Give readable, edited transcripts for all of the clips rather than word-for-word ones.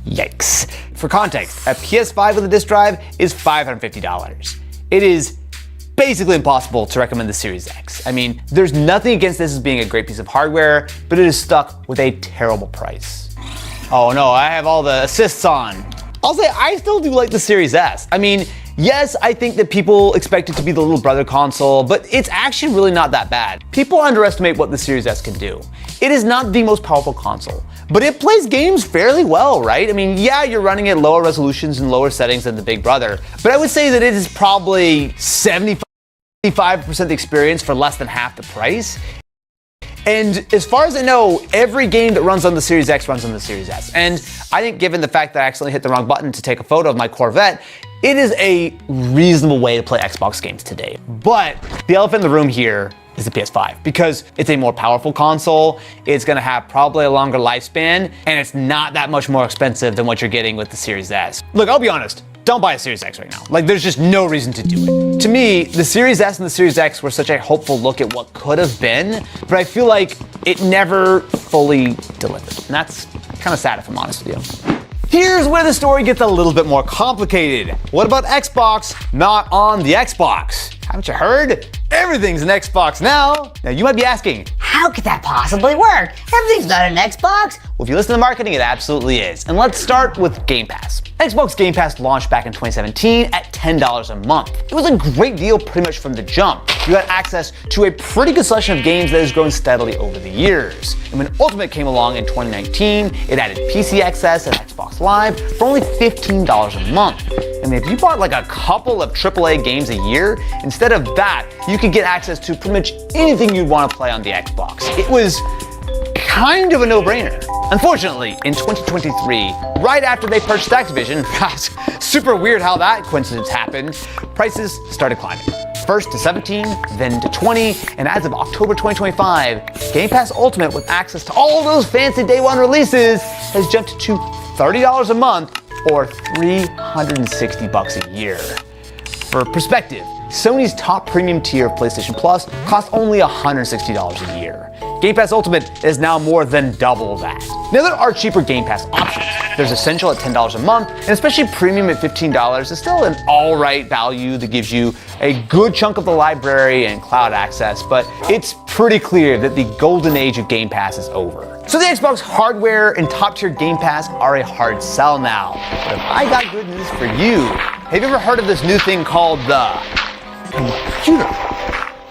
Yikes. For context, a PS5 with a disc drive is $550. It is basically impossible to recommend the Series X. I mean, there's nothing against this as being a great piece of hardware, but it is stuck with a terrible price. Oh no, I have all the assists on. I'll say I still do like the Series S. I mean, yes, I think that people expect it to be the little brother console, but it's actually really not that bad. People underestimate what the Series S can do. It is not the most powerful console, but it plays games fairly well, right? I mean, yeah, you're running at lower resolutions and lower settings than the big brother, but I would say that it is probably 75% the experience for less than half the price. And as far as I know, every game that runs on the Series X runs on the Series S. And I think given the fact that I accidentally hit the wrong button to take a photo of my Corvette, it is a reasonable way to play Xbox games today. But the elephant in the room here is the PS5, because it's a more powerful console, it's gonna have probably a longer lifespan, and it's not that much more expensive than what you're getting with the Series S. Look, I'll be honest, don't buy a Series X right now. Like, there's just no reason to do it. To me, the Series S and the Series X were such a hopeful look at what could have been, but I feel like it never fully delivered. And that's kind of sad if I'm honest with you. Here's where the story gets a little bit more complicated. What about Xbox not on the Xbox? Haven't you heard? Everything's an Xbox now. Now you might be asking, how could that possibly work? Everything's not an Xbox. Well, if you listen to marketing, it absolutely is. And let's start with Game Pass. Xbox Game Pass launched back in 2017 at $10 a month. It was a great deal pretty much from the jump. You got access to a pretty good selection of games that has grown steadily over the years. And when Ultimate came along in 2019, it added PC access and Xbox Live for only $15 a month. And if you bought like a couple of AAA games a year, instead of that, you could get access to pretty much anything you'd want to play on the Xbox. It was kind of a no-brainer. Unfortunately, in 2023, right after they purchased Activision, super weird how that coincidence happened, prices started climbing. First to 17, then to 20, and as of October 2025, Game Pass Ultimate with access to all those fancy day one releases has jumped to $30 a month or $360 a year. For perspective, Sony's top premium tier of PlayStation Plus costs only $160 a year. Game Pass Ultimate is now more than double that. Now there are cheaper Game Pass options. There's Essential at $10 a month, and especially Premium at $15 is still an alright value that gives you a good chunk of the library and cloud access, but it's pretty clear that the golden age of Game Pass is over. So the Xbox hardware and top tier Game Pass are a hard sell now. But I got good news for you. Have you ever heard of this new thing called the computer?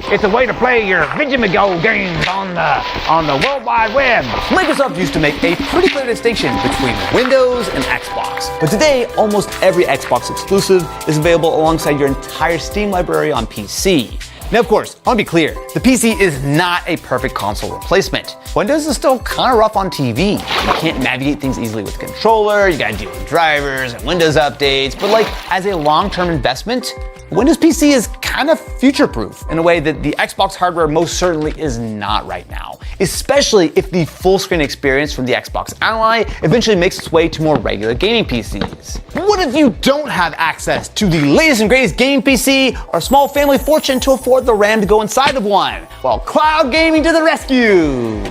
It's a way to play your Vidjamigo games on the World Wide Web. Microsoft used to make a pretty clear distinction between Windows and Xbox. But today, almost every Xbox exclusive is available alongside your entire Steam library on PC. Now, of course, I want to be clear, the PC is not a perfect console replacement. Windows is still kind of rough on TV. You can't navigate things easily with a controller, you gotta deal with drivers and Windows updates, but like, as a long-term investment, Windows PC is kind of future-proof in a way that the Xbox hardware most certainly is not right now, especially if the full-screen experience from the Xbox Ally eventually makes its way to more regular gaming PCs. What if you don't have access to the latest and greatest game PC or a small family fortune to afford the RAM to go inside of one? Well, cloud gaming to the rescue!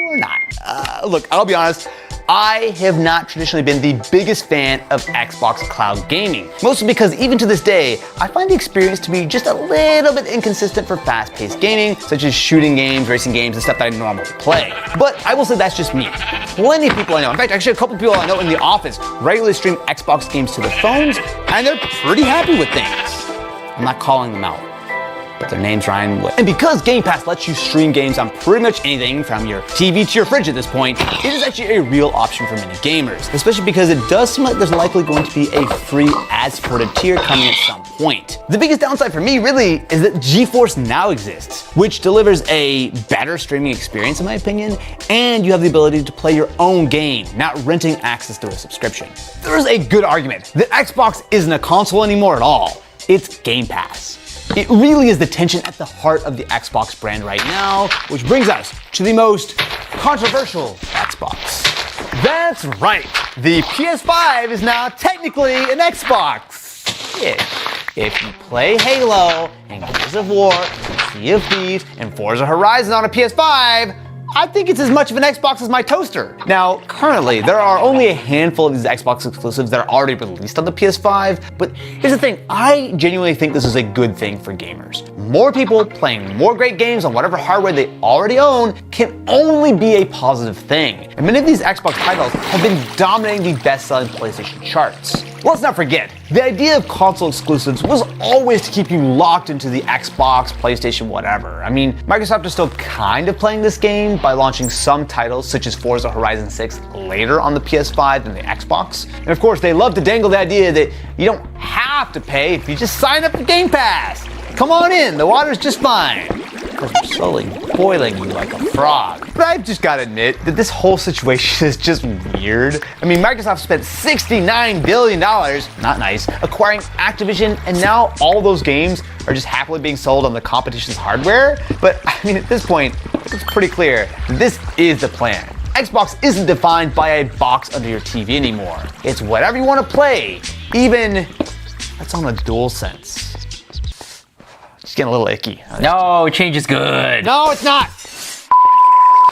Or not. Look, I'll be honest, I have not traditionally been the biggest fan of Xbox cloud gaming, mostly because even to this day, I find the experience to be just a little bit inconsistent for fast-paced gaming, such as shooting games, racing games, and stuff that I normally play. But I will say that's just me. Plenty of people I know, in fact, actually a couple people I know in the office regularly stream Xbox games to their phones, and they're pretty happy with things. I'm not calling them out, but their names rhyme with. And because Game Pass lets you stream games on pretty much anything from your TV to your fridge at this point, it is actually a real option for many gamers, especially because it does seem like there's likely going to be a free ad-supported tier coming at some point. The biggest downside for me really is that GeForce Now exists, which delivers a better streaming experience in my opinion, and you have the ability to play your own game, not renting access to a subscription. There is a good argument that Xbox isn't a console anymore at all. It's Game Pass. It really is the tension at the heart of the Xbox brand right now, which brings us to the most controversial Xbox. That's right, the PS5 is now technically an Xbox. If you play Halo and Gears of War and Sea of Thieves and Forza Horizon on a PS5, I think it's as much of an Xbox as my toaster. Now, currently, there are only a handful of these Xbox exclusives that are already released on the PS5, but here's the thing, I genuinely think this is a good thing for gamers. More people playing more great games on whatever hardware they already own can only be a positive thing. And many of these Xbox titles have been dominating the best-selling PlayStation charts. Let's not forget, the idea of console exclusives was always to keep you locked into the Xbox, PlayStation, whatever. I mean, Microsoft is still kind of playing this game by launching some titles such as Forza Horizon 6 later on the PS5 than the Xbox. And of course, they love to dangle the idea that you don't have to pay if you just sign up for Game Pass. Come on in, the water's just fine. We're slowly boiling you like a frog. But I've just gotta admit that this whole situation is just weird. I mean, Microsoft spent $69 billion, not nice, acquiring Activision, and now all those games are just happily being sold on the competition's hardware. But I mean, at this point, it's pretty clear this is the plan. Xbox isn't defined by a box under your TV anymore. It's whatever you want to play, even that's on a DualSense. Just getting a little icky. No, change is good. No, it's not.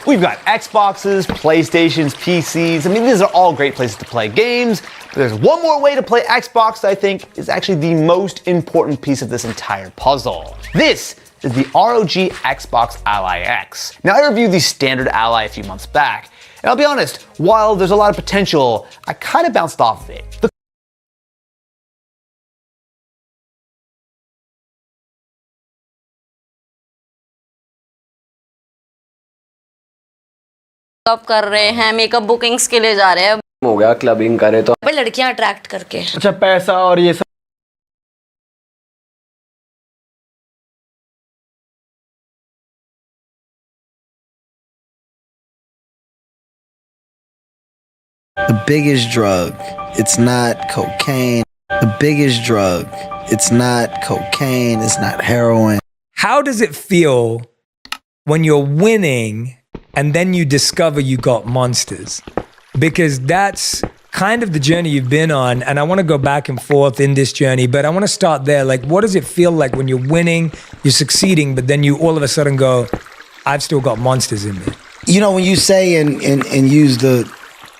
We've got Xboxes, PlayStations, PCs. I mean, these are all great places to play games. But there's one more way to play Xbox that I think is actually the most important piece of this entire puzzle. This is the ROG Xbox Ally X. Now, I reviewed the standard Ally a few months back, and I'll be honest, while there's a lot of potential, I kind of bounced off of it. Makeup कर रहे हैं, makeup bookings के लिए जा रहे हैं, हो गया क्लबिंग करे तो लड़कियां अट्रैक्ट करके। अच्छा पैसा और ये सब The biggest drug, it's not cocaine. The biggest drug, it's not cocaine, it's not heroin. How does it feel when you're winning and then you discover you got monsters? Because that's kind of the journey you've been on, and I want to go back and forth in this journey, but I want to start there. Like, what does it feel like when you're winning, you're succeeding, but then you all of a sudden go, I've still got monsters in me? You know, when you say and use the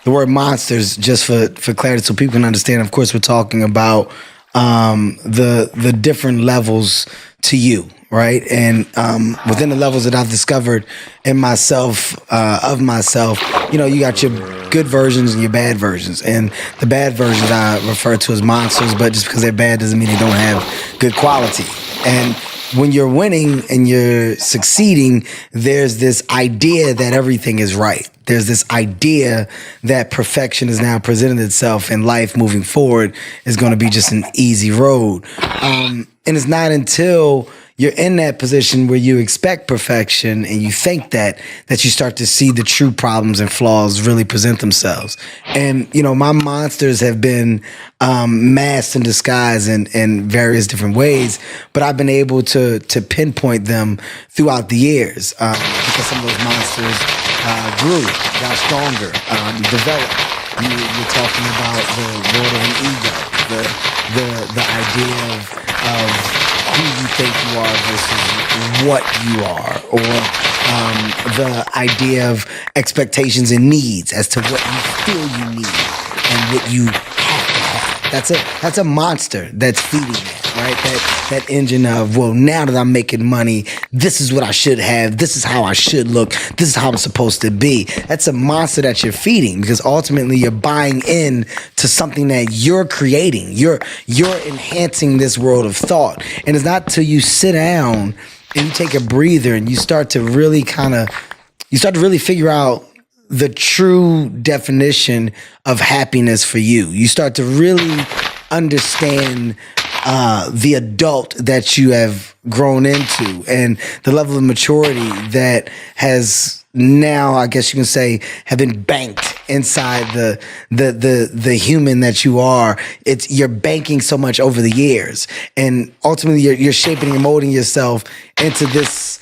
word monsters, just for clarity so people can understand, of course, we're talking about the different levels to you, right? And within the levels that I've discovered in myself, of myself, you know, you got your good versions and your bad versions. And the bad versions I refer to as monsters, but just because they're bad doesn't mean they don't have good quality. And when you're winning and you're succeeding, there's this idea that everything is right. There's this idea that perfection has now presented itself and life moving forward is going to be just an easy road. And it's not until you're in that position where you expect perfection and you think that you start to see the true problems and flaws really present themselves. And, you know, my monsters have been masked and disguised in various different ways, but I've been able to pinpoint them throughout the years because some of those monsters grew, got stronger, developed. You're talking about the world of an ego, the idea of who you think you are versus what you are, or the idea of expectations and needs as to what you feel you need and what you have to have. That's a monster that's feeding that, right? That engine of, well, now that I'm making money, this is what I should have. This is how I should look. This is how I'm supposed to be. That's a monster that you're feeding because ultimately you're buying in to something that you're creating. You're enhancing this world of thought. And it's not till you sit down and you take a breather and you start to really figure out the true definition of happiness for you. You start to really understand the adult that you have grown into and the level of maturity that has now, I guess you can say, have been banked inside the human that you are. You're banking so much over the years, and ultimately you're shaping and molding yourself into this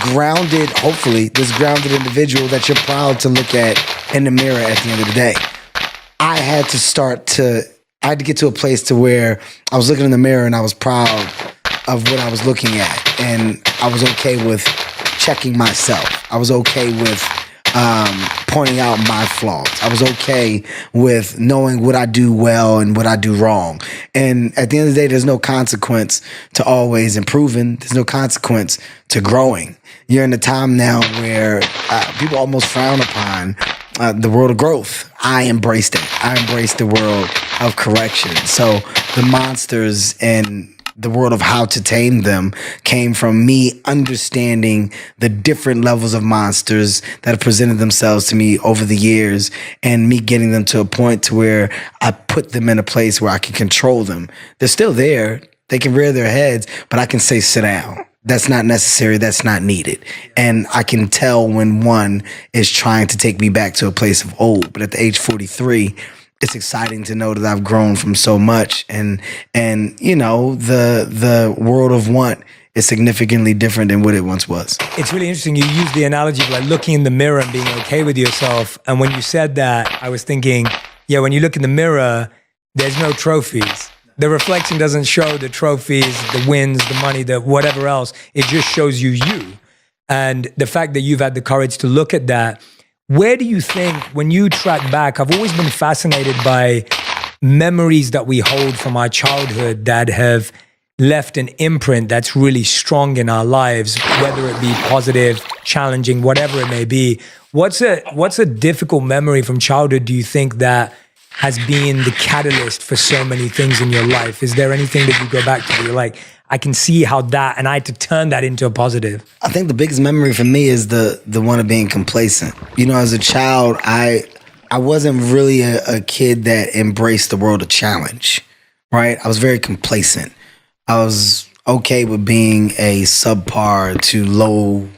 grounded, hopefully, this grounded individual that you're proud to look at in the mirror at the end of the day. I had to get to a place to where I was looking in the mirror and I was proud of what I was looking at. And I was okay with checking myself. I was okay with pointing out my flaws. I was okay with knowing what I do well and what I do wrong. And at the end of the day, there's no consequence to always improving. There's no consequence to growing. You're in a time now where people almost frown upon the world of growth. I embraced it. I embraced the world of correction. So the monsters and the world of how to tame them came from me understanding the different levels of monsters that have presented themselves to me over the years, and me getting them to a point to where I put them in a place where I can control them. They're still there. They can rear their heads, but I can say, sit down. That's not necessary. That's not needed. And I can tell when one is trying to take me back to a place of old. But at the age 43, it's exciting to know that I've grown from so much, and you know, the world of want is significantly different than what it once was. It's really interesting. You use the analogy of like looking in the mirror and being okay with yourself. And when you said that, I was thinking, yeah, when you look in the mirror, there's no trophies. The reflection doesn't show the trophies, the wins, the money, the whatever else. It just shows you. And the fact that you've had the courage to look at that. Where do you think, when you track back, I've always been fascinated by memories that we hold from our childhood that have left an imprint that's really strong in our lives, whether it be positive, challenging, whatever it may be. What's a difficult memory from childhood, do you think, that has been the catalyst for so many things in your life? Is there anything that you go back to where you're like, I can see how that, and I had to turn that into a positive? I think the biggest memory for me is the one of being complacent. You know, as a child, I wasn't really a kid that embraced the world of challenge, right? I was very complacent. I was okay with being a subpar to low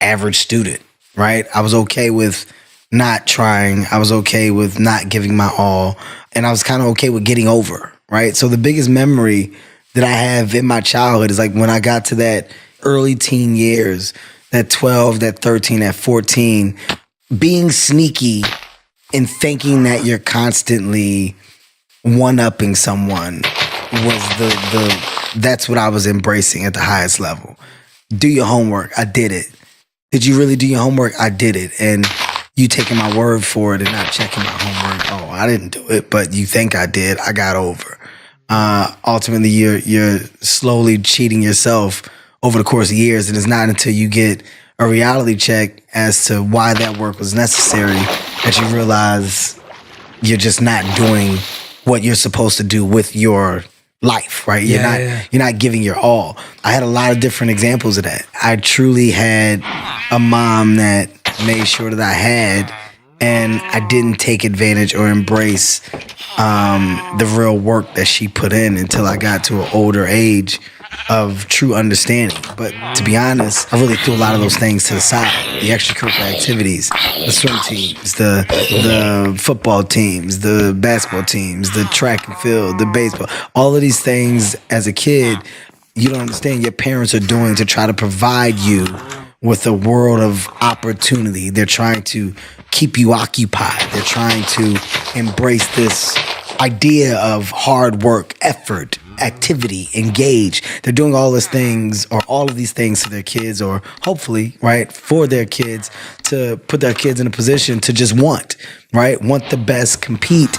average student, right? I was okay with not trying. I was okay with not giving my all. And I was kind of okay with getting over, right? So the biggest memory that I have in my childhood is like when I got to that early teen years, that 12, that 13, that 14, being sneaky and thinking that you're constantly one-upping someone was that's what I was embracing at the highest level. Do your homework. I did it. Did you really do your homework? I did it. And you taking my word for it and not checking my homework. Oh, I didn't do it, but you think I did. I got over. Ultimately, you're slowly cheating yourself over the course of years, and it's not until you get a reality check as to why that work was necessary that you realize you're just not doing what you're supposed to do with your life, right? You're not giving your all. I had a lot of different examples of that. I truly had a mom that made sure that I had, and I didn't take advantage or embrace the real work that she put in until I got to an older age of true understanding. But to be honest, I really threw a lot of those things to the side. The extracurricular activities, the swim teams, the football teams, the basketball teams, the track and field, the baseball, all of these things as a kid, you don't understand your parents are doing to try to provide you with a world of opportunity. They're trying to keep you occupied. They're trying to embrace this idea of hard work, effort, activity, engage. They're doing all these things, or all of these things to their kids, or hopefully, right, for their kids, to put their kids in a position to just want the best, compete,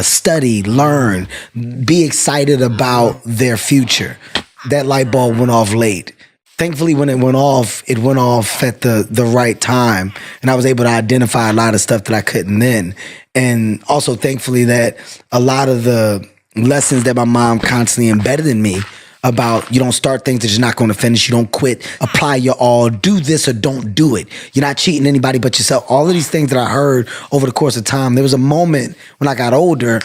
study, learn, be excited about their future. That light bulb went off late. Thankfully, when it went off at the right time. And I was able to identify a lot of stuff that I couldn't then. And also, thankfully, that a lot of the lessons that my mom constantly embedded in me about you don't start things that you're not going to finish, you don't quit, apply your all, do this or don't do it. You're not cheating anybody but yourself. All of these things that I heard over the course of time, there was a moment when I got older,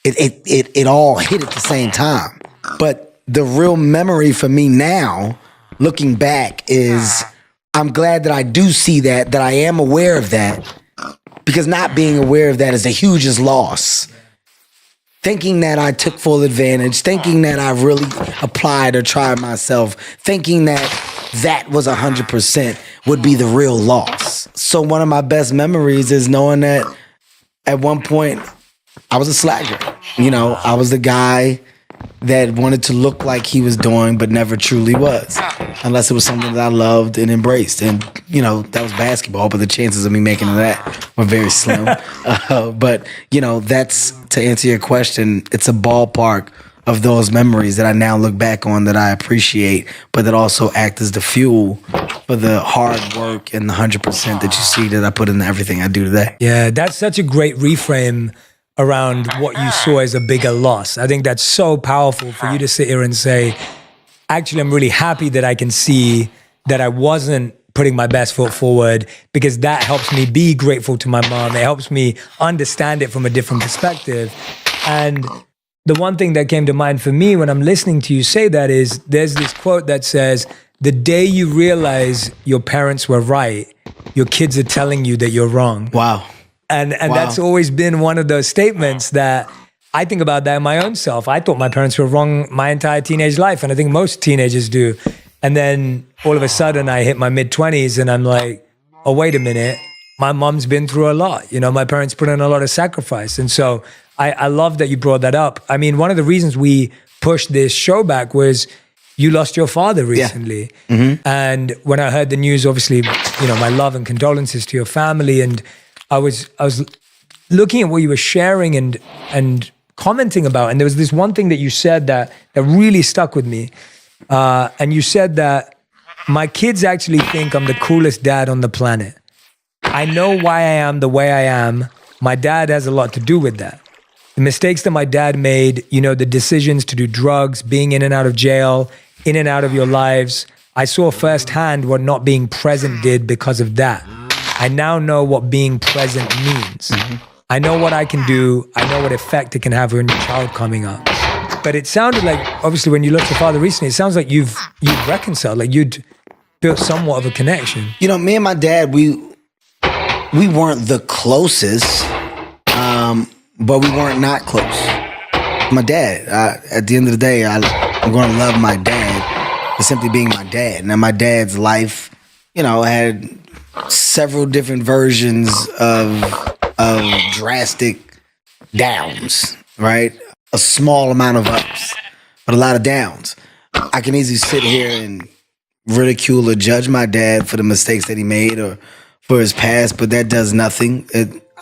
it all hit at the same time. But the real memory for me now, looking back, is I'm glad that I do see that I am aware of that, because not being aware of that is the hugest loss. Thinking that I took full advantage, thinking that I really applied or tried myself, thinking that was 100% would be the real loss. So one of my best memories is knowing that at one point I was a slacker. You know, I was the guy that wanted to look like he was doing, but never truly was, unless it was something that I loved and embraced. And, you know, that was basketball, but the chances of me making that were very slim. But, you know, that's, to answer your question, it's a ballpark of those memories that I now look back on that I appreciate, but that also act as the fuel for the hard work and the 100% that you see that I put into everything I do today. Yeah, that's such a great reframe around what you saw as a bigger loss. I think that's so powerful for you to sit here and say, actually, I'm really happy that I can see that I wasn't putting my best foot forward, because that helps me be grateful to my mom. It helps me understand it from a different perspective. And the one thing that came to mind for me when I'm listening to you say that is, there's this quote that says, the day you realize your parents were right, your kids are telling you that you're wrong. Wow. And Wow. that's always been one of those statements that I think about that in my own self. I thought my parents were wrong my entire teenage life, and I think most teenagers do. And then all of a sudden I hit my mid-20s and I'm like, oh, wait a minute. My mom's been through a lot. You know, my parents put in a lot of sacrifice. And so I love that you brought that up. I mean, one of the reasons we pushed this show back was you lost your father recently. Yeah. Mm-hmm. And when I heard the news, obviously, you know, my love and condolences to your family. And I was looking at what you were sharing and commenting about, and there was this one thing that you said that really stuck with me. And you said that my kids actually think I'm the coolest dad on the planet. I know why I am the way I am. My dad has a lot to do with that. The mistakes that my dad made, you know, the decisions to do drugs, being in and out of jail, in and out of your lives. I saw firsthand what not being present did because of that. I now know what being present means. Mm-hmm. I know what I can do. I know what effect it can have on your child coming up. But it sounded like, obviously, when you lost your father recently, it sounds like you've reconciled, like you'd built somewhat of a connection. You know, me and my dad, we weren't the closest, but we weren't not close. My dad, at the end of the day, I'm going to love my dad for simply being my dad. Now, my dad's life, you know, had several different versions of drastic downs, right? A small amount of ups, but a lot of downs. I can easily sit here and ridicule or judge my dad for the mistakes that he made or for his past, but that does nothing.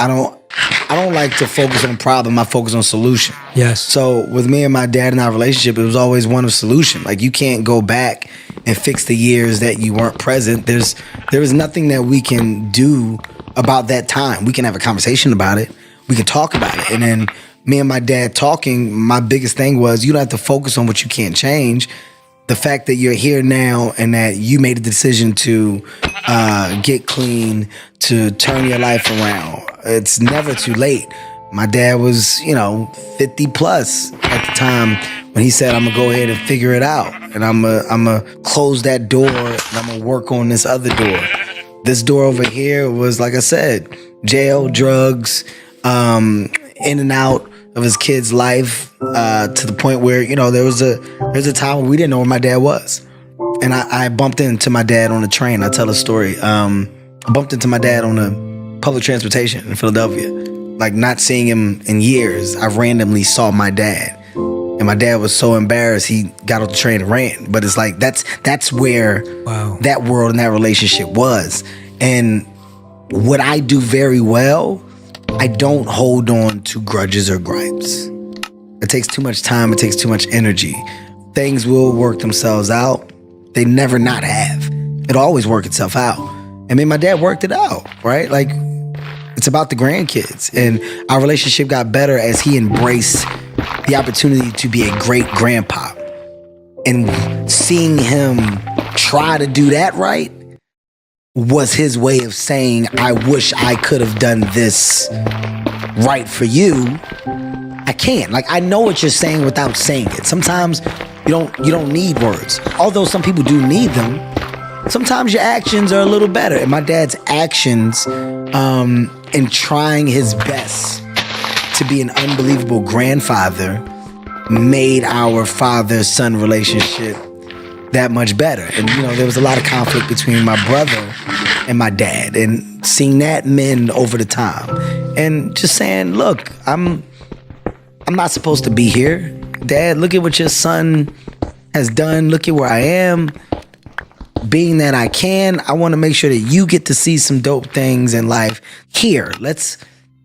I don't like to focus on problem. I focus on solution. Yes. So with me and my dad and our relationship, it was always one of solution. Like, you can't go back and fix the years that you weren't present. There is nothing that we can do about that time. We can have a conversation about it. We can talk about it. And then me and my dad talking, my biggest thing was, you don't have to focus on what you can't change. The fact that you're here now and that you made a decision to get clean, to turn your life around, it's never too late. My dad was, 50 plus at the time when he said, I'm gonna go ahead and figure it out. And I'm gonna close that door and I'm gonna work on this other door. This door over here was, like I said, jail, drugs, in and out of his kid's life, to the point where, there was a time when we didn't know where my dad was. And I bumped into my dad on a train. I tell a story. I bumped into my dad on a public transportation in Philadelphia. Like, not seeing him in years, I randomly saw my dad. And my dad was so embarrassed, he got off the train and ran. But it's like, that's where that world and that relationship was. And what I do very well, I don't hold on to grudges or gripes. It takes too much time. It takes too much energy. Things will work themselves out. They never not have. It'll always work itself out. And me and my dad worked it out, right? Like, it's about the grandkids. And our relationship got better as he embraced the opportunity to be a great grandpa. And seeing him try to do that right was his way of saying, I wish I could have done this right for you. I can't. Like, I know what you're saying without saying it. Sometimes you don't need words. Although some people do need them, sometimes your actions are a little better. And my dad's actions in trying his best to be an unbelievable grandfather made our father-son relationship that much better. And, there was a lot of conflict between my brother and my dad, and seeing that mend over the time. And just saying, look, I'm I'm not supposed to be here. Dad, look at what your son has done. Look at where I am. Being that I can, I want to make sure that you get to see some dope things in life. Here, let's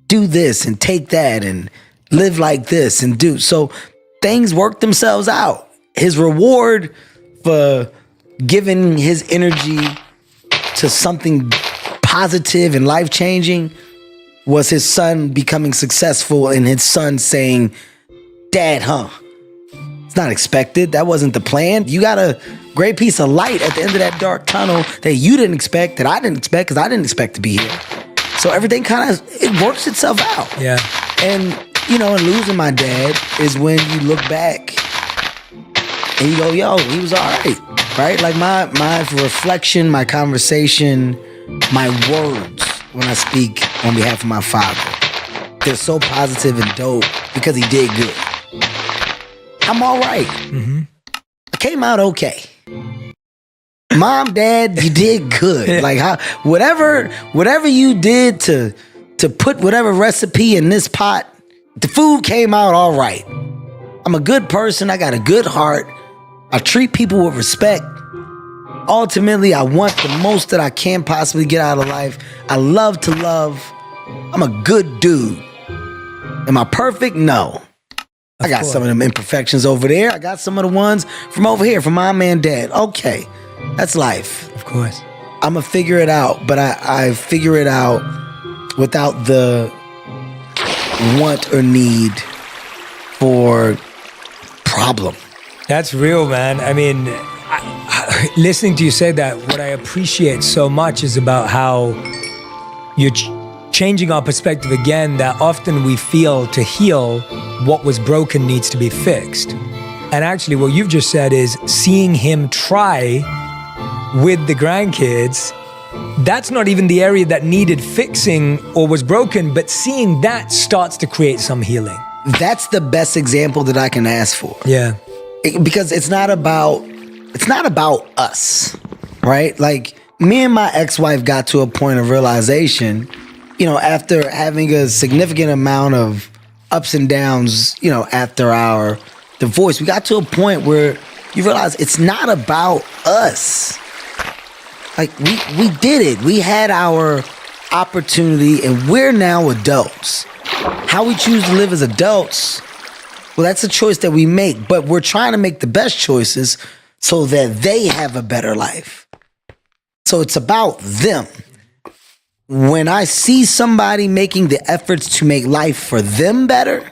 do this and take that and live like this and do. So things work themselves out. His reward for giving his energy to something positive and life-changing was his son becoming successful and his son saying, Dad, huh? It's not expected. That wasn't the plan. You got a great piece of light at the end of that dark tunnel that you didn't expect, that I didn't expect, because I didn't expect to be here. So everything kind of, it works itself out. Yeah. And, you know, and losing my dad is when you look back and you go, yo, he was all right? Like my reflection, my conversation, my words when I speak on behalf of my father, they're so positive and dope because he did good. I'm all right. Mm-hmm. I came out okay. Mom, Dad, you did good. Like whatever you did to put whatever recipe in this pot, the food came out all right. I'm a good person. I got a good heart. I treat people with respect. Ultimately, I want the most that I can possibly get out of life. I love to love. I'm a good dude. Am I perfect? No. I got some of them imperfections over there. I got some of the ones from over here, from Mom and Dad. Okay, that's life. Of course. I'm going to figure it out, but I figure it out without the want or need for problem. That's real, man. I mean, listening to you say that, what I appreciate so much is about how you're changing our perspective again, that often we feel to heal, what was broken needs to be fixed. And actually what you've just said is seeing him try with the grandkids, that's not even the area that needed fixing or was broken, but seeing that starts to create some healing. That's the best example that I can ask for. Yeah. Because it's not about us, right? Like me and my ex-wife got to a point of realization, you know, after having a significant amount of ups and downs, you know, after our divorce, we got to a point where you realize it's not about us. Like we did it. We had our opportunity and we're now adults. How we choose to live as adults, well, that's a choice that we make, but we're trying to make the best choices so that they have a better life. So it's about them. When I see somebody making the efforts to make life for them better,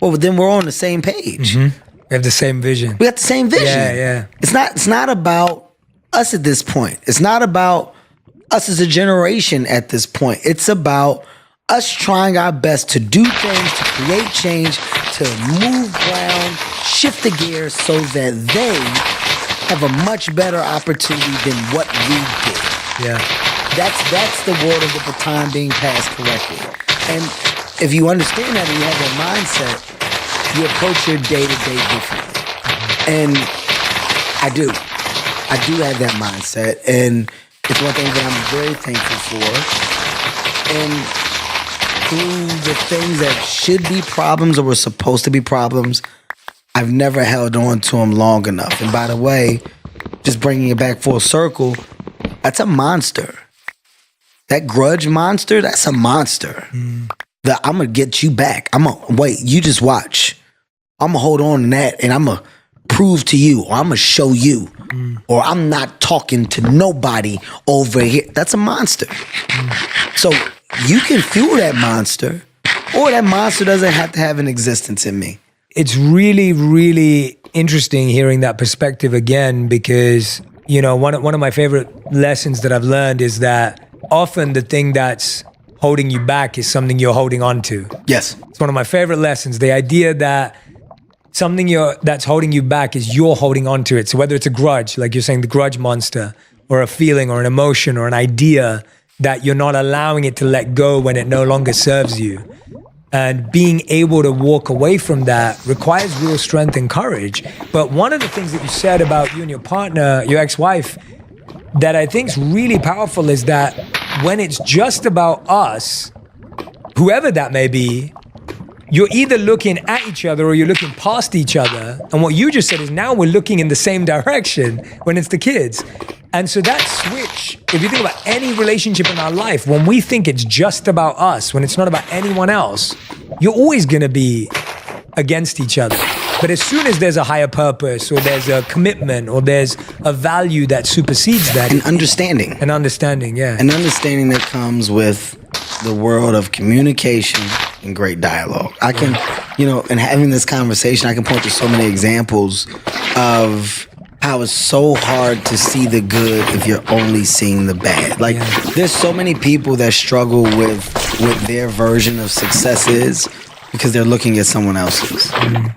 well, then we're on the same page. Mm-hmm. We have the same vision. We got the same vision. Yeah. It's not about us at this point. It's not about us as a generation at this point. It's about us trying our best to do things, to create change, to move ground, shift the gears so that they have a much better opportunity than what we did. Yeah. That's the word of the baton being passed correctly. And if you understand that and you have that mindset, you approach your day-to-day differently. And I do have that mindset, and it's one thing that I'm very thankful for. And through the things that should be problems or were supposed to be problems, I've never held on to them long enough. And by the way, just bringing it back full circle, that's a monster. That grudge monster, that's a monster. That I'm going to get you back. Wait, you just watch. I'm going to hold on to that and I'm going to prove to you, or I'm going to show you, or I'm not talking to nobody over here. That's a monster. So you can fuel that monster, or that monster doesn't have to have an existence in me. It's really, really interesting hearing that perspective again, because, you know, one of my favorite lessons that I've learned is that often the thing that's holding you back is something you're holding on to. Yes. It's one of my favorite lessons. The idea that something that's holding you back is you're holding on to it. So whether it's a grudge, like you're saying, the grudge monster, or a feeling or an emotion or an idea that you're not allowing it to let go when it no longer serves you. And being able to walk away from that requires real strength and courage. But one of the things that you said about you and your partner, your ex-wife, that I think is really powerful is that when it's just about us, whoever that may be, you're either looking at each other or you're looking past each other. And what you just said is now we're looking in the same direction when it's the kids. And so that switch, if you think about any relationship in our life, when we think it's just about us, when it's not about anyone else, you're always going to be against each other. But as soon as there's a higher purpose or there's a commitment or there's a value that supersedes that. An understanding. An understanding, yeah. An understanding that comes with the world of communication and great dialogue. I can, in having this conversation, I can point to so many examples of how it's so hard to see the good if you're only seeing the bad. Like, there's so many people that struggle with what their version of success is because they're looking at someone else's.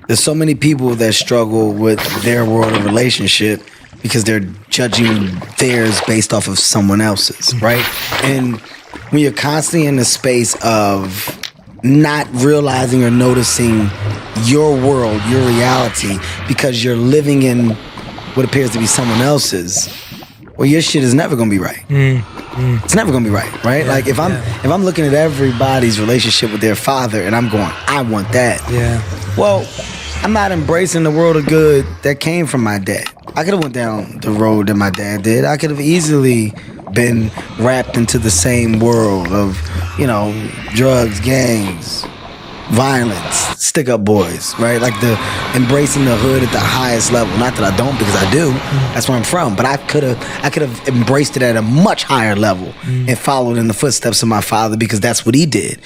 There's so many people that struggle with their world of relationship because they're judging theirs based off of someone else's, right? And when you're constantly in the space of not realizing or noticing your world, your reality, because you're living in what appears to be someone else's, well, your shit is never gonna be right. It's never gonna be right? Yeah, like if I'm looking at everybody's relationship with their father and I'm going, I want that. Yeah. Well, I'm not embracing the world of good that came from my dad. I could have went down the road that my dad did. I could have easily been wrapped into the same world of, drugs, gangs, violence, stick-up boys, right? Like the embracing the hood at the highest level. Not that I don't, because I do. That's where I'm from. But I could have embraced it at a much higher level and followed in the footsteps of my father because that's what he did.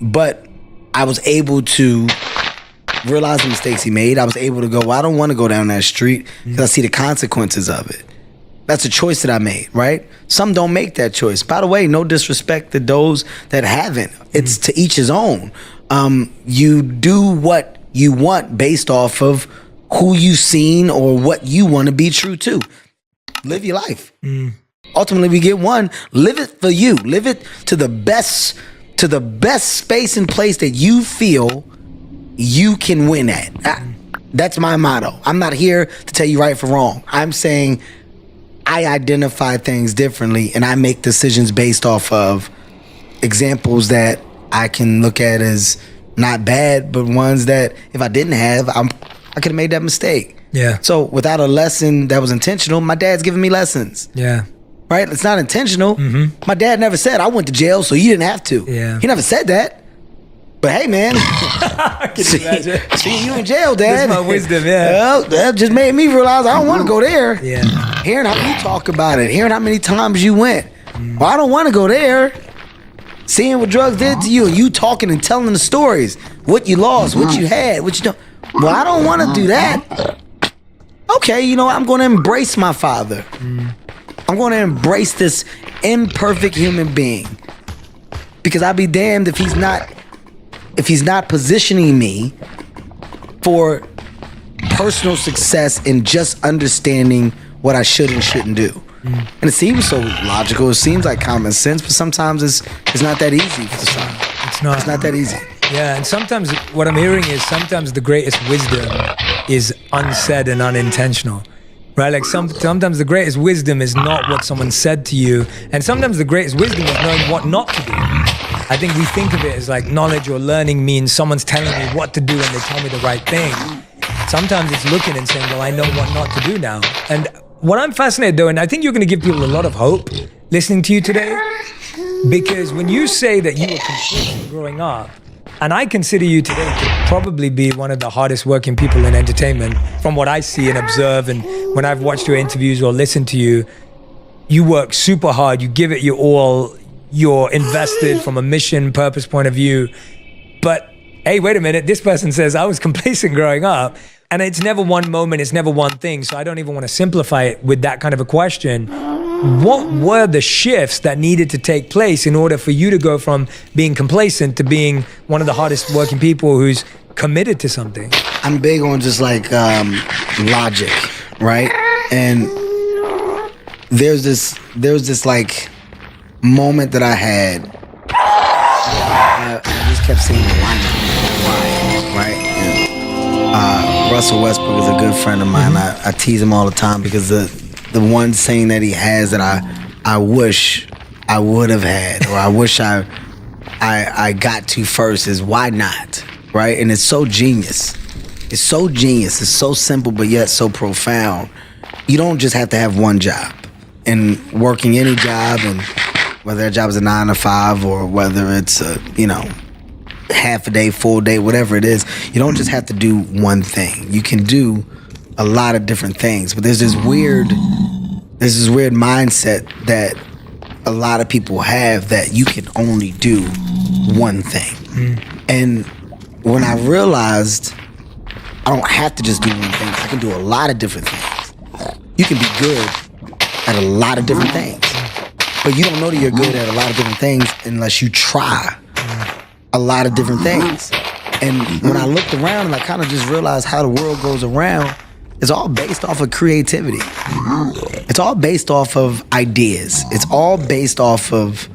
But I was able to realize the mistakes he made. I was able to go, well, I don't want to go down that street because I see the consequences of it. That's a choice that I made, right? Some don't make that choice. By the way, no disrespect to those that haven't. It's to each his own. You do what you want based off of who you've seen or what you want to be true to. Live your life. Ultimately, we get one. Live it for you. Live it to the best space and place that you feel you can win at. That's my motto. I'm not here to tell you right from wrong. I'm saying I identify things differently and I make decisions based off of examples that I can look at as not bad, but ones that if I didn't have, I could have made that mistake. Yeah. So without a lesson that was intentional, my dad's giving me lessons. Yeah. Right? It's not intentional. My dad never said, I went to jail, so you didn't have to. Yeah. He never said that. But hey, man. See you in jail, Dad. That's my wisdom, yeah. Well, that just made me realize I don't want to go there. Yeah. Hearing how you talk about it, hearing how many times you went. Well, I don't want to go there. Seeing what drugs did to you, and you talking and telling the stories, what you lost, what you had, what you don't. Well, I don't want to do that. Okay, I'm going to embrace my father. I'm going to embrace this imperfect human being, because I'll be damned if he's not positioning me for personal success in just understanding what I should and shouldn't do. And it seems so logical. It seems like common sense, but sometimes it's not that easy for some. It's not. It's not that easy. Yeah, and sometimes what I'm hearing is sometimes the greatest wisdom is unsaid and unintentional. Right? Like sometimes the greatest wisdom is not what someone said to you, and sometimes the greatest wisdom is knowing what not to do. I think we think of it as like knowledge or learning means someone's telling me what to do and they tell me the right thing. Sometimes it's looking and saying, well, I know what not to do now. And what I'm fascinated though, and I think you're going to give people a lot of hope listening to you today, because when you say that you were complacent growing up, and I consider you today to probably be one of the hardest working people in entertainment from what I see and observe, and when I've watched your interviews or listened to you, you work super hard, you give it your all, you're invested from a mission, purpose point of view. But hey, wait a minute, this person says I was complacent growing up. And it's never one moment, it's never one thing. So I don't even want to simplify it with that kind of a question. What were the shifts that needed to take place in order for you to go from being complacent to being one of the hardest working people who's committed to something? I'm big on just like logic, right? And there's this like moment that I had. I just kept seeing the line, right? And, Russell Westbrook is a good friend of mine. I tease him all the time because the one saying that he has that I wish I would have had, or I wish I got to first, is why not? right? And it's so genius. It's so genius. It's so simple, but yet so profound. You don't just have to have one job. And working any job, and whether that job is a 9 to 5 or whether it's a, half a day, full day, whatever it is, you don't just have to do one thing. You can do a lot of different things. But there's this weird mindset that a lot of people have that you can only do one thing. And when I realized I don't have to just do one thing, I can do a lot of different things. You can be good at a lot of different things, but you don't know that you're good at a lot of different things unless you try a lot of different things. And when I looked around and I kind of just realized how the world goes around, it's all based off of creativity. It's all based off of ideas. It's all based off of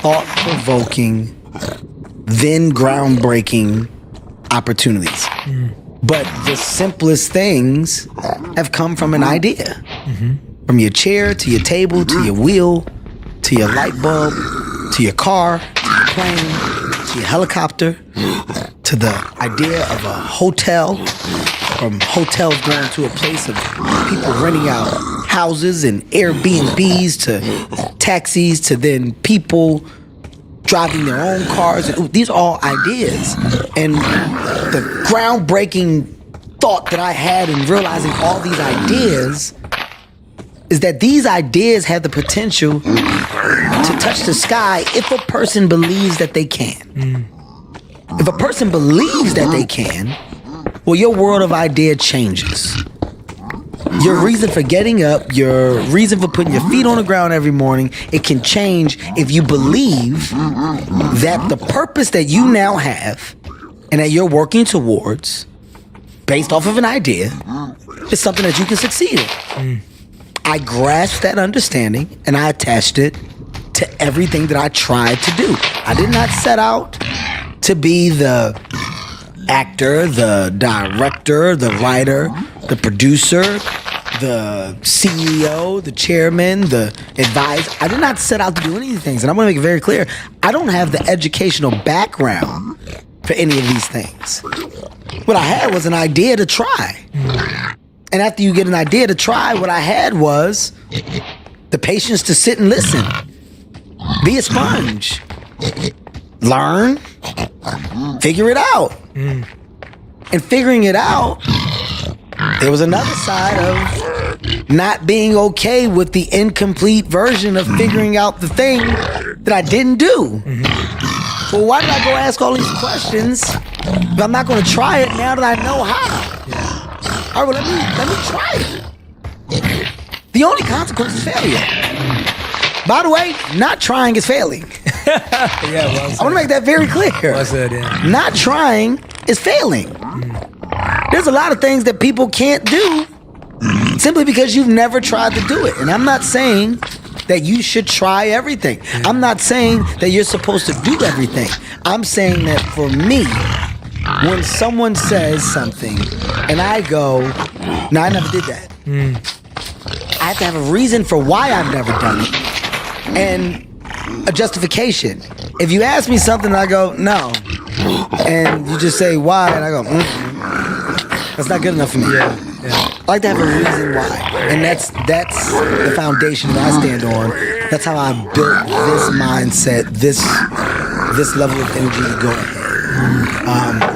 thought-provoking, then groundbreaking opportunities. But the simplest things have come from an idea. From your chair, to your table, to your wheel, to your light bulb, to your car, to your plane, to your helicopter, to the idea of a hotel, from hotels going to a place of people renting out houses and Airbnbs, to taxis, to then people driving their own cars. And these are all ideas. And the groundbreaking thought that I had in realizing all these ideas is that these ideas have the potential to touch the sky if a person believes that they can. If a person believes that they can, well, your world of idea changes. Your reason for getting up, your reason for putting your feet on the ground every morning, it can change if you believe that the purpose that you now have and that you're working towards, based off of an idea, is something that you can succeed in. I grasped that understanding and I attached it to everything that I tried to do. I did not set out to be the actor, the director, the writer, the producer, the CEO, the chairman, the advisor. I did not set out to do any of these things. And I'm going to make it very clear, I don't have the educational background for any of these things. What I had was an idea to try. And after you get an idea to try, what I had was the patience to sit and listen. Be a sponge. Learn. Figure it out. And figuring it out, there was another side of not being okay with the incomplete version of figuring out the thing that I didn't do. Well, why did I go ask all these questions if I'm not going to try it now that I know how? All right, well, let me try it. The only consequence is failure. By the way, not trying is failing. I want to make that very clear. Well said, yeah. Not trying is failing. There's a lot of things that people can't do simply because you've never tried to do it. And I'm not saying that you should try everything. I'm not saying that you're supposed to do everything. I'm saying that for me, when someone says something and I go, no, I never did that. I have to have a reason for why I've never done it and a justification. If you ask me something and I go, no, and you just say why, and I go, that's not good enough for me. I like to have a reason why. And that's the foundation that I stand on. That's how I built this mindset, this level of energy to go ahead.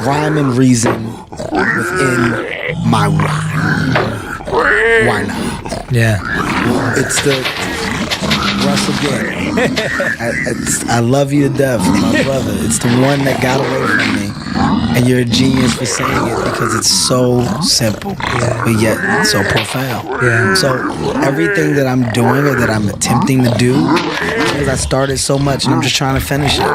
Rhyme and reason within my why. Why not? Yeah. It's the Russell again. I love you to death, my brother. It's the one that got away from me. And you're a genius for saying it because it's so simple, but yet so profound. Yeah. So everything that I'm doing or that I'm attempting to do, because I started so much and I'm just trying to finish it.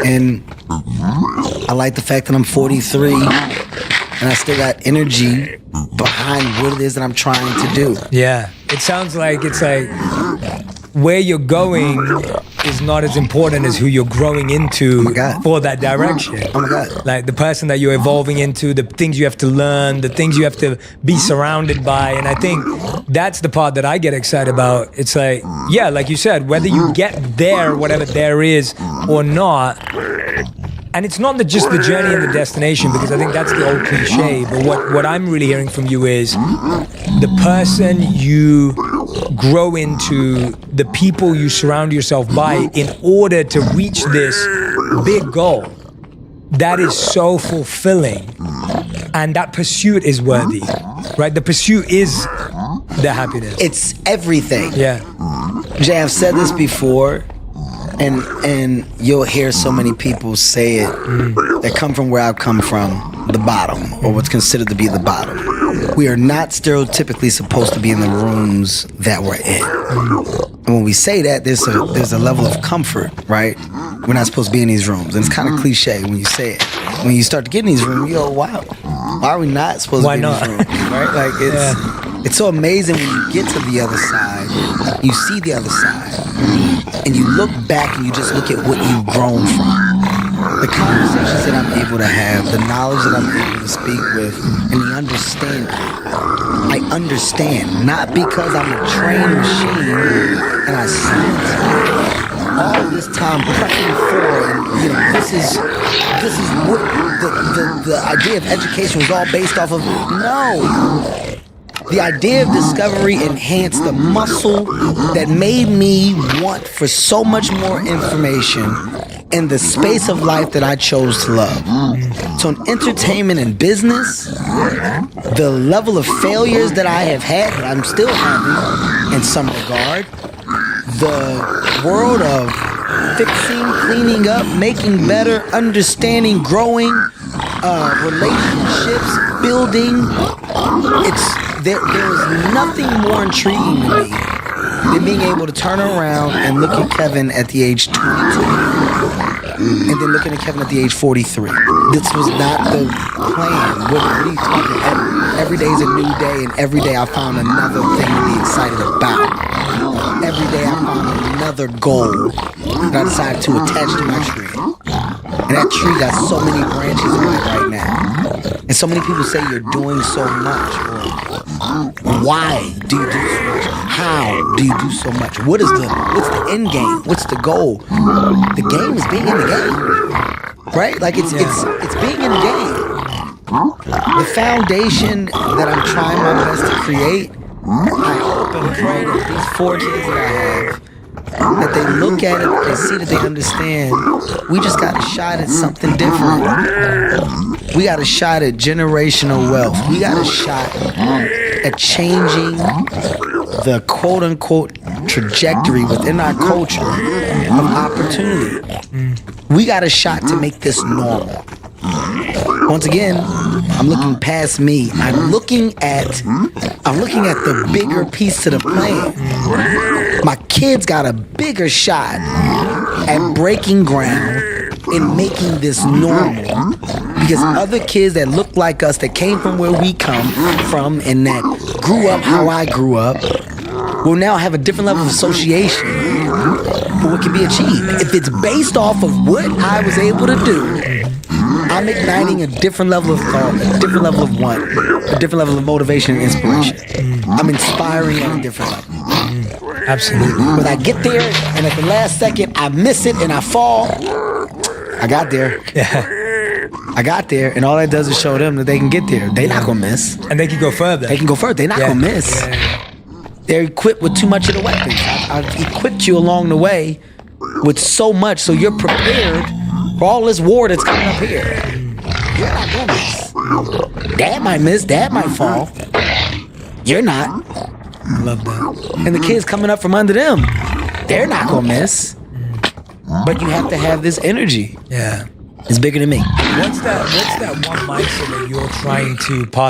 And I like the fact that I'm 43 and I still got energy behind what it is that I'm trying to do. Yeah. It sounds like it's like where you're going is not as important as who you're growing into for that direction. Oh my God. Like the person that you're evolving into, the things you have to learn, the things you have to be surrounded by. And I think that's the part that I get excited about. It's like, yeah, like you said, whether you get there, whatever there is or not, And it's not just the journey and the destination, because I think that's the old cliche. But what I'm really hearing from you is the person you grow into, the people you surround yourself by in order to reach this big goal. That is so fulfilling. And that pursuit is worthy, right? The pursuit is the happiness. It's everything. Yeah. Jay, I've said this before, and you'll hear so many people say it that come from where I've come from, the bottom, or what's considered to be the bottom. We are not stereotypically supposed to be in the rooms that we're in. And when we say that, there's a level of comfort, right? We're not supposed to be in these rooms. And it's kind of cliche when you say it. When you start to get in these rooms, you go, wow, why are we not supposed to be in these rooms, right? Like, it's so amazing when you get to the other side, you see the other side, and you look back and you just look at what you've grown from. The conversations that I'm able to have, the knowledge that I'm able to speak with, and the understanding. I understand, not because I'm a trained machine and I spent all this time prepping for, and this is what the idea of education was all based off of. No. The idea of discovery enhanced the muscle that made me want for so much more information in the space of life that I chose to love. So in entertainment and business, the level of failures that I have had, that I'm still having in some regard, the world of fixing, cleaning up, making better, understanding, growing, relationships, building, there is nothing more intriguing to me than being able to turn around and look at Kevin at the age 22 and then looking at Kevin at the age 43. This was not the plan. What are you talking? Every day is a new day, and every day I found another thing to be excited about. Every day I found another goal that I decided to attach to my tree. And that tree got so many branches on it right now. And so many people say you're doing so much. Or why do you do so much? How do you do so much? What's the end game? What's the goal? The game is being in the game. Right? Like it's being in the game. The foundation that I'm trying my best to create, I hope and pray that these 4 kids that I have, that they look at it, they see that they understand, we just got a shot at something different. We got a shot at generational wealth. We got a shot at changing the quote-unquote trajectory within our culture of opportunity. We got a shot to make this normal. Once again, I'm looking past me. I'm looking at the bigger piece to the plan. My kids got a bigger shot at breaking ground and making this normal, because other kids that look like us, that came from where we come from and that grew up how I grew up, will now have a different level of association for what can be achieved. If it's based off of what I was able to do, I'm igniting a different level of thought, a different level of want, a different level of motivation and inspiration. I'm inspiring at a different level. Absolutely. When I get there and at the last second I miss it and I fall, I got there. I got there, and all that does is show them that they can get there. They're not gonna miss. And they can go further. They can go further. They're not gonna miss. They're equipped with too much of the weapons. I've equipped you along the way with so much, so you're prepared for all this war that's coming up here. You're not gonna miss. Dad might miss. Dad might fall. You're not. I love that. And the kids coming up from under them, they're not gonna miss. But you have to have this energy. Yeah. It's bigger than me. What's that one mindset that you're trying to pass